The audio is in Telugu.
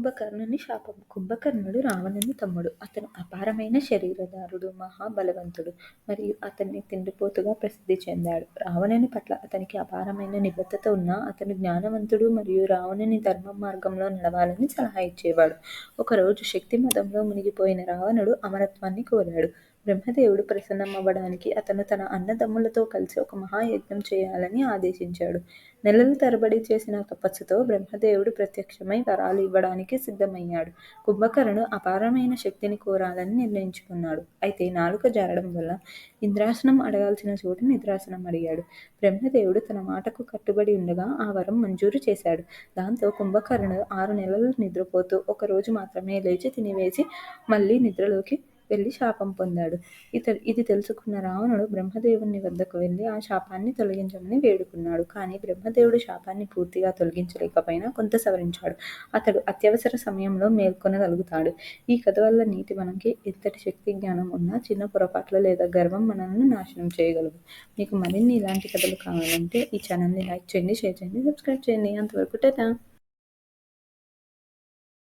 కుంభకర్ణుని శాపం. కుంభకర్ణుడు రావణుని తమ్ముడు. అతను అపారమైన శరీరధారుడు, మహాబలవంతుడు మరియు అతన్ని తిండిపోతుగా ప్రసిద్ధి చెందాడు. రావణుని పట్ల అతనికి అపారమైన నిబద్ధత ఉన్నా అతను జ్ఞానవంతుడు మరియు రావణుని ధర్మ మార్గంలో నడవాలని సలహా ఇచ్చేవాడు. ఒకరోజు శక్తి మదంలో మునిగిపోయిన రావణుడు అమరత్వాన్ని కోరాడు. బ్రహ్మదేవుడు ప్రసన్నమవ్వడానికి అతను తన అన్నదమ్ములతో కలిసి ఒక మహాయజ్ఞం చేయాలని ఆదేశించాడు. నెలల తరబడి చేసిన తపస్సుతో బ్రహ్మదేవుడు ప్రత్యక్షమై వరాలు ఇవ్వడానికి సిద్ధమయ్యాడు. కుంభకర్ణుడు అపారమైన శక్తిని కోరాలని నిర్ణయించుకున్నాడు. అయితే నాలుక జారడం వల్ల ఇంద్రాసనం అడగాల్సిన చోట నిద్రాసనం అడిగాడు. బ్రహ్మదేవుడు తన మాటకు కట్టుబడి ఉండగా ఆ వరం మంజూరు చేశాడు. దాంతో కుంభకర్ణుడు 6 నెలలు నిద్రపోతూ ఒకరోజు మాత్రమే లేచి తినివేసి మళ్లీ నిద్రలోకి వెళ్లి శాపం పొందాడు. ఇది తెలుసుకున్న రావణుడు బ్రహ్మదేవుని వద్దకు వెళ్లి ఆ శాపాన్ని తొలగించమని వేడుకున్నాడు. కానీ బ్రహ్మదేవుడు శాపాన్ని పూర్తిగా తొలగించలేకపోయినా కొంత సవరించాడు. అతడు అత్యవసర సమయంలో మేల్కొనగలుగుతాడు. ఈ కథ వల్ల నీతి మనకి ఎంతటి శక్తి జ్ఞానం ఉన్నా చిన్న పొరపాట్లు లేదా గర్వం మనల్ని నాశనం చేయగలవు. మీకు మరిన్ని ఇలాంటి కథలు కావాలంటే ఈ ఛానల్ని లైక్ చేయండి, షేర్ చేయండి, సబ్స్క్రైబ్ చేయండి. అంతవరకు టాటా.